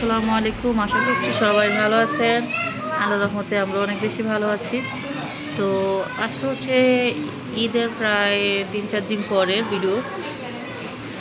আসসালামু আলাইকুম। আশা করছি সবাই ভালো আছেন। আল্লাহর রহমতে আমরা অনেক বেশি ভালো আছি। তো আজকে হচ্ছে ঈদের প্রায় 3-4 দিন পরের ভিডিও।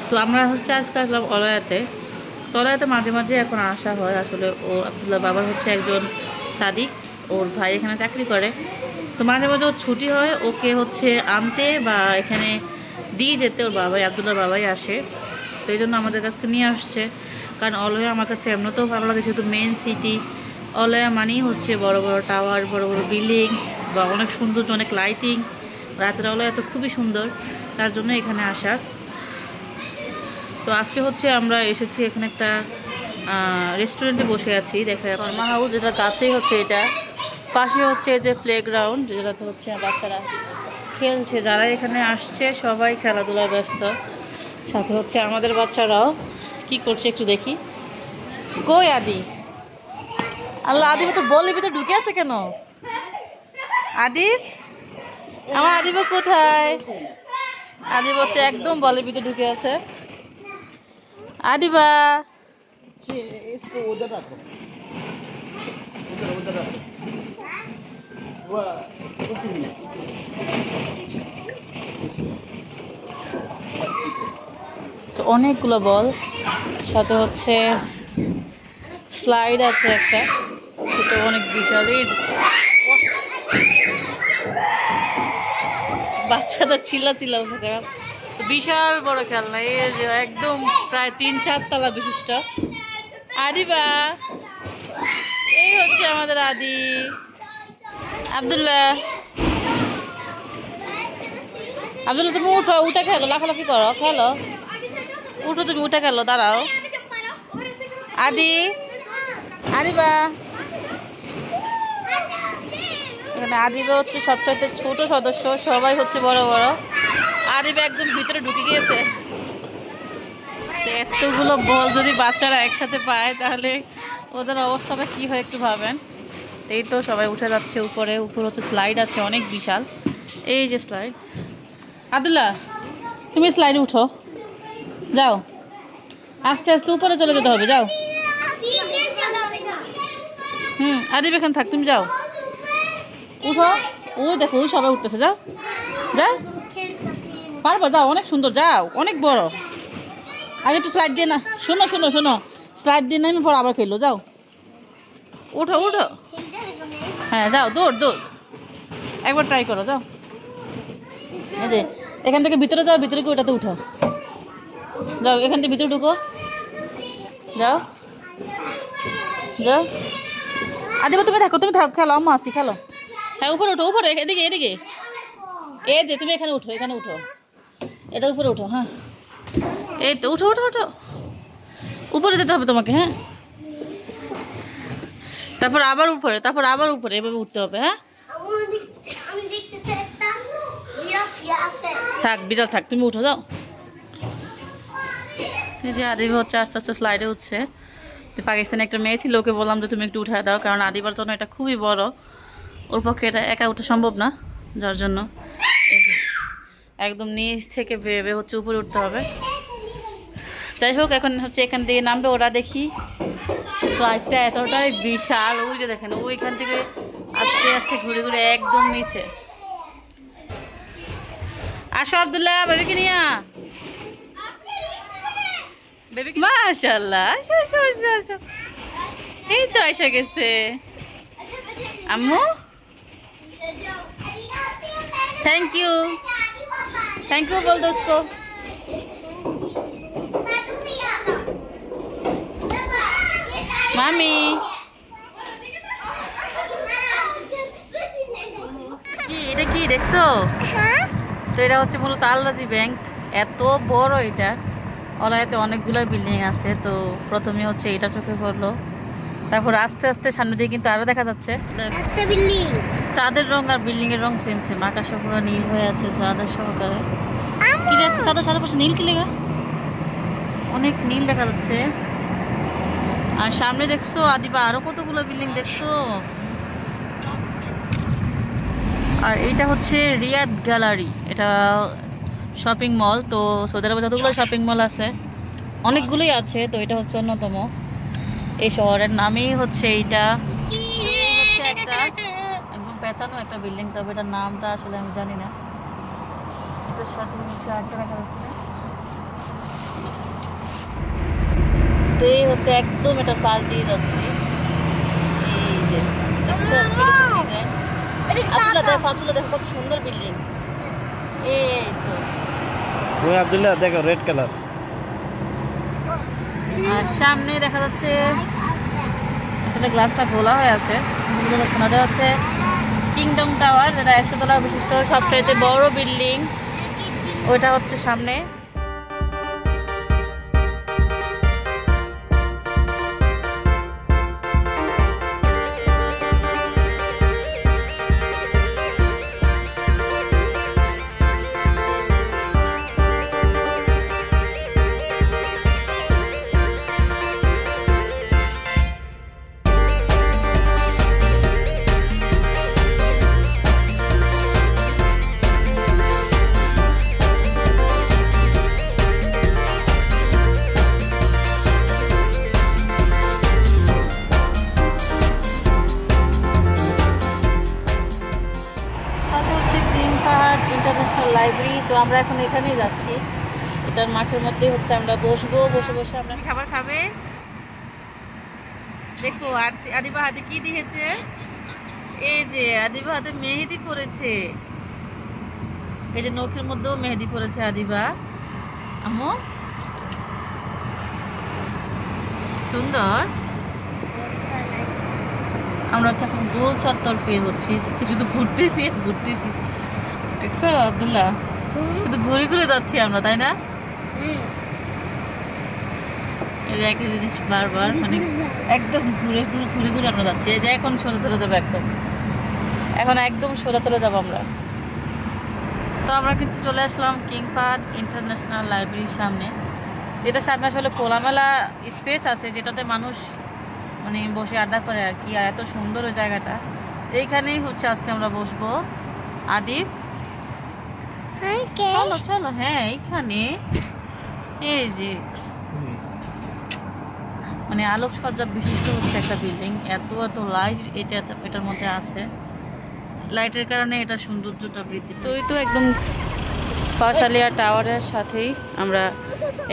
তো আমরা হচ্ছে আজকে আসলাম অলয়াতে। তো অলয়াতে মাঝে মাঝে এখন আসা হয়। আসলে ওর আব্দুল্লাহ বাবার হচ্ছে একজন সাদিক, ওর ভাই এখানে চাকরি করে। তো মাঝে মাঝে ওর ছুটি হয়, ওকে হচ্ছে আনতে বা এখানে দিয়ে যেতে ওর বাবাই, আব্দুল্লাহ বাবাই আসে। তো এই জন্য আমাদের কাছে নিয়ে আসছে। কারণ অলয়া আমার কাছে এমনিতেও ভালো লাগে, যেহেতু মেন সিটি। অলয়া মানেই হচ্ছে বড় বড় টাওয়ার, বড় বড় বিল্ডিং বা অনেক সুন্দর, অনেক লাইটিং। রাতের অলয়া তো খুবই সুন্দর, তার জন্য এখানে আসা। তো আজকে হচ্ছে আমরা এসেছি এখানে একটা রেস্টুরেন্টে বসে আছি। দেখা যায় ফর্মা হাউস, যেটা কাছেই হচ্ছে এটা। পাশে হচ্ছে যে প্লেগ্রাউন্ড, যেটাতে হচ্ছে বাচ্চারা খেলছে। যারা এখানে আসছে সবাই খেলাধুলায় ব্যস্ত। সাথে হচ্ছে আমাদের বাচ্চারাও কি করছে একটু দেখি। কই আদি? আল্লাহ, আদিব তো বলের ভিতরে ঢুকে আছে কেন? আদিব, আমার আদিব কোথায়? আদিব হচ্ছে একদম বলের ভিতরে ঢুকে আছে। আদিবা, इसको उधर रखो, उधर रखो। তো অনেকগুলো বল, সাথে হচ্ছে স্লাইড আছে একটা, সেটা অনেক বিশালই। বাচ্চাটা চিল্লা থাকে। তো বিশাল বড় খেলনা, এই যে একদম প্রায় 3-4 তলা বিশিষ্ট। আদিবা, এই হচ্ছে আমাদের আদি। আব্দুল্লাহ, আব্দুল্লাহ তুমি উঠো, উঠে খেলো, লাফালাফি করো, খেলো, উঠো, তুমি উঠে খেলো, দাঁড়াও। আদি, আদিবা, এখানে আদিবা হচ্ছে সবচাইতে ছোট সদস্য, সবাই হচ্ছে বড় বড়। আদিবা একদম ভিতরে ঢুকে গিয়েছে। এতগুলো বল যদি বাচ্চারা একসাথে পায় তাহলে ওদের অবস্থাটা কি হয় একটু ভাবেন। এই তো সবাই উঠে যাচ্ছে উপরে। উপর হচ্ছে স্লাইড আছে অনেক বিশাল, এই যে স্লাইড। আব্দুল্লাহ, তুমি স্লাইডে উঠো, যাও, আস্তে আস্তে উপরে চলে যেতে হবে, যাও। আদিব এখানে থাক, তুমি যাও, উঠো। ওই দেখো, ওই সবাই উঠতেছে, যাও যাও, পারবা, যাও, অনেক সুন্দর, যাও, অনেক বড়। আগে একটু স্লাইড দিয়ে না, শোনো শোনো শোনো, স্লাইড দিয়ে নামি পর আবার খেলো, যাও, উঠো উঠো, হ্যাঁ যাও, দৌড় দৌড়, একবার ট্রাই করো, যাও। এই যে এখান থেকে ভিতরে যাও, ভিতরে গিয়ে ওটাতে উঠো, যাও, এখান থেকে ভিতরে ঢুকো, যাও যাও। আদিবা তুমি থাকো, তুমি থাকো, খেলো, আম্মা আসি, খেলো। হ্যাঁ উপরে উঠো, উপরে, এদিকে এদিকে, এই যে তুমি এখানে উঠো, এখানে উঠো, এটা উপরে উঠো। হ্যাঁ এই তো, উঠো উঠো উঠো, উপরে যেতে হবে তোমাকে। হ্যাঁ তারপর আবার উপরে, তারপর আবার উপরে, এভাবে উঠতে হবে। হ্যাঁ থাক, বিড়াল থাক, তুমি উঠো, যাও। এই যে আদিবা হচ্ছে আস্তে আস্তে স্লাইডে উঠছে। পাকিস্তানে একটা মেয়ে ছিল, ওকে বললাম যে তুমি একটু উঠায় দাও, কারণ আদিবার জন্য এটা খুবই বড়, ওর পক্ষে এটা একা উঠা সম্ভব না, যার জন্য এই যে একদম নিচ থেকে ভেবে হচ্ছে উপরে উঠতে হবে। যাই হোক, এখন হচ্ছে এখান থেকে নামবে ওরা। দেখি স্লাইডটা এতটাই বিশাল, ওই যে দেখেন ওইখান থেকে আস্তে আস্তে ঘুরে ঘুরে একদম নিচে। আসো আব্দুল্লাহ, বেবিকে নিয়ে বেবিকে, মাশাআল্লাহ, আসো আসো আসো আসো, এই তো এসে গেছে আম্মু। থ্যাংক ইউ, থ্যাংক ইউ বল দো उसको। মামি, কি এটা, কি দেখছো? তো এটা হচ্ছে মূলত আল-রাজি ব্যাংক। এত বড় এটা, অলয়াতে অনেকগুলো বিল্ডিং আছে। তো প্রথমে হচ্ছে এটা চোখে পড়লো, তারপর আস্তে আস্তে সামনে দিয়ে কিন্তু আরো দেখা যাচ্ছে একটা বিল্ডিং। চাঁদের রং আর বিল্ডিং এর রং সেম সেম, আকাশে পুরো নীল হয়ে আছে চাঁদের সহকারে। কি আছে চাঁদের সাথে পাশে নীল, কি লেগা, অনেক নীল দেখা যাচ্ছে। আর সামনে দেখছো আদিবা আরো কতগুলো বিল্ডিং দেখছো। আর এইটা হচ্ছে রিয়াদ গ্যালারি, এটা শপিং মল। তো সৌদি আরবে যতগুলো শপিং মল আছে অনেকগুলোই আছে, তো এটা হচ্ছে অন্যতম। এই শহরের নামেই হচ্ছে এইটা। এই হচ্ছে একটা একদম পেঁচানো একটা বিল্ডিং, তবে এটার নামটা আসলে আমি জানি না। এটার সাথে হচ্ছে আরেকটা দেখা যাচ্ছে। তো এই হচ্ছে একদম এটার পাশ দিয়ে যাচ্ছে। এই যে দেখছো আব্দুল্লাহ দেখো, আব্দুল্লাহ দেখো কত সুন্দর বিল্ডিং। এই তো ওই আব্দুল্লাহ দেখো রেড কালার। আর সামনে দেখা যাচ্ছে আসলে গ্লাসটা খোলা হয়ে আছে, বোঝা যাচ্ছে না। ওটা হচ্ছে কিংডম টাওয়ার, যেটা 100 তলা বিশিষ্ট সবচাইতে বড় বিল্ডিং। ওইটা হচ্ছে সামনে। International library. তো আমরা এখন এখানেই যাচ্ছি, এটার মাঠের মধ্যে হচ্ছে আমরা বসবো, বসে বসে আমরা খাবার খাবে। দেখো আদিবা হাতে কি দিয়েছে, এই যে আদিবা হাতে মেহেদি পরেছে, এই যে নখের মধ্যেও মেহেদি পরেছে আদিবা। আম্মু সুন্দর। আমরা যখন গোল চত্বর ফের হচ্ছি, শুধু ঘুরতেছি ঘুরতেছি, দেখছো আব্দুল্লাহ, শুধু ঘুরে ঘুরে যাচ্ছি আমরা, তাই না? এই যে একটা জিনিস বারবার মানে একদম ঘুরে ঘুরে ঘুরে আমরা যাচ্ছি। এই যে এখন সোজা চলে যাবো, এখন একদম সোজা চলে যাবো আমরা। তো আমরা কিন্তু চলে আসলাম কিং ফাহাদ ইন্টারন্যাশনাল লাইব্রেরির সামনে, যেটা সামনে আসলে খোলামেলা স্পেস আছে, যেটাতে মানুষ মানে বসে আড্ডা করে আর কি। আর এত সুন্দর ওই জায়গাটা, এইখানেই হচ্ছে আজকে আমরা বসবো। আদিব চলো চলো, হ্যাঁ এইখানে এই যে মানে আলোকসজ্জা বিশিষ্ট হচ্ছে একটা বিল্ডিং, এত এত লাইট এটার মধ্যে আছে। লাইটের কারণে এটা সৌন্দর্যটা বৃদ্ধি। তো এই তো একদম ফাসালিয়া টাওয়ারের সাথেই আমরা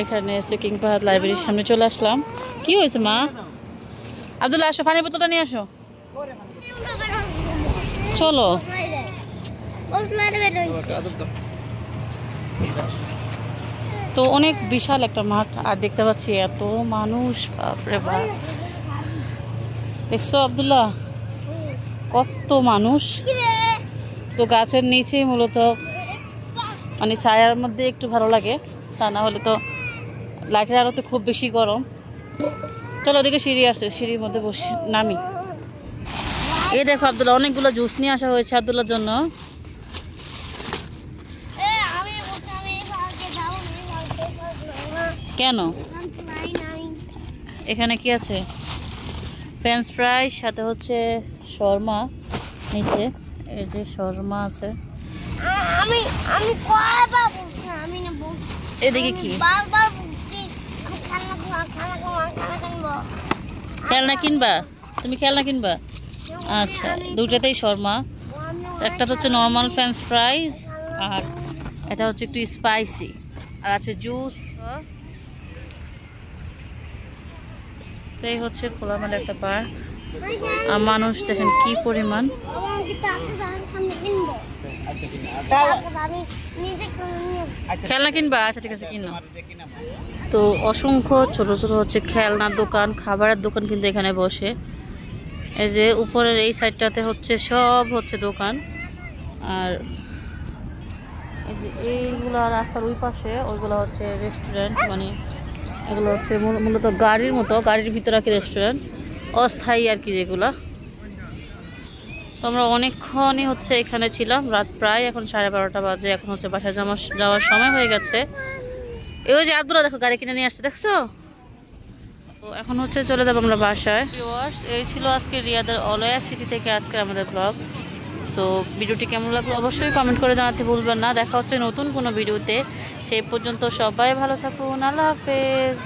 এখানে এসে কিং ফাহাদ লাইব্রেরির সামনে চলে আসলাম। কি হয়েছে মা? আব্দুল্লাহ আসো, পানি বোতলটা নিয়ে আসো, চলো। তো অনেক বিশাল একটা মাঠ, আর দেখতে পাচ্ছি এত মানুষ, বাপরে বাপ। দেখছো আব্দুল্লাহ কত মানুষ। তো গাছের নিচেই মূলত মানে ছায়ার মধ্যে একটু ভালো লাগে, তা না হলে তো লাইটের আলোতে খুব বেশি গরম। চলো ওদিকে সিঁড়ি আছে, সিঁড়ির মধ্যে বসে নামি। এই দেখো আব্দুল্লাহ অনেকগুলো জুস নিয়ে আসা হয়েছে আব্দুল্লাহর জন্য। কেন? এখানে কি আছে? ফ্রেঞ্চ ফ্রাই, সাথে হচ্ছে শর্মা নিচে, এই যে শর্মা আছে। এদিকে কি খেলনা কিনবা? তুমি খেলনা কিনবা? আচ্ছা, দুটাতেই শর্মা। একটা তো হচ্ছে নর্মাল ফ্রেঞ্চ ফ্রাইজ, আর এটা হচ্ছে একটু স্পাইসি, আর আছে জুস। এই হচ্ছে খোলামেলা একটা পার্ক, আর মানুষ দেখেন কি পরিমাণ। খেলনা কিনবা? আচ্ছা ঠিক আছে, কিনো। তো অসংখ্য ছোট ছোট হচ্ছে খেলনার দোকান, খাবারের দোকান কিন্তু এখানে বসে। এই যে উপরের এই সাইডটাতে হচ্ছে সব হচ্ছে দোকান, আর এই যে এইগুলো রাস্তার ওই পাশে ওইগুলো হচ্ছে রেস্টুরেন্ট। মানে এগুলো হচ্ছে মূলত গাড়ির মতো, গাড়ির ভিতরে আর কি রেস্টুরেন্ট, অস্থায়ী আর কি যেগুলো। তো আমরা অনেকক্ষণই হচ্ছে এখানে ছিলাম, রাত প্রায় এখন 12:30 বাজে। এখন হচ্ছে বাসায় যাওয়ার সময় হয়ে গেছে। এই যে আব্দুল্লাহ দেখো গাড়ি কিনে নিয়ে আসছে, দেখছো? তো এখন হচ্ছে চলে যাবো আমরা বাসায়। এই ছিল আজকে রিয়াদের অলয়া সিটি থেকে আজকে আমাদের ব্লগ। সো ভিডিওটি কেমন লাগলো অবশ্যই কমেন্ট করে জানাতে ভুলবেন না। দেখা হচ্ছে নতুন কোনো ভিডিওতে, সেই পর্যন্ত সবাই ভালো থাকুন, আল্লাহ হাফেজ।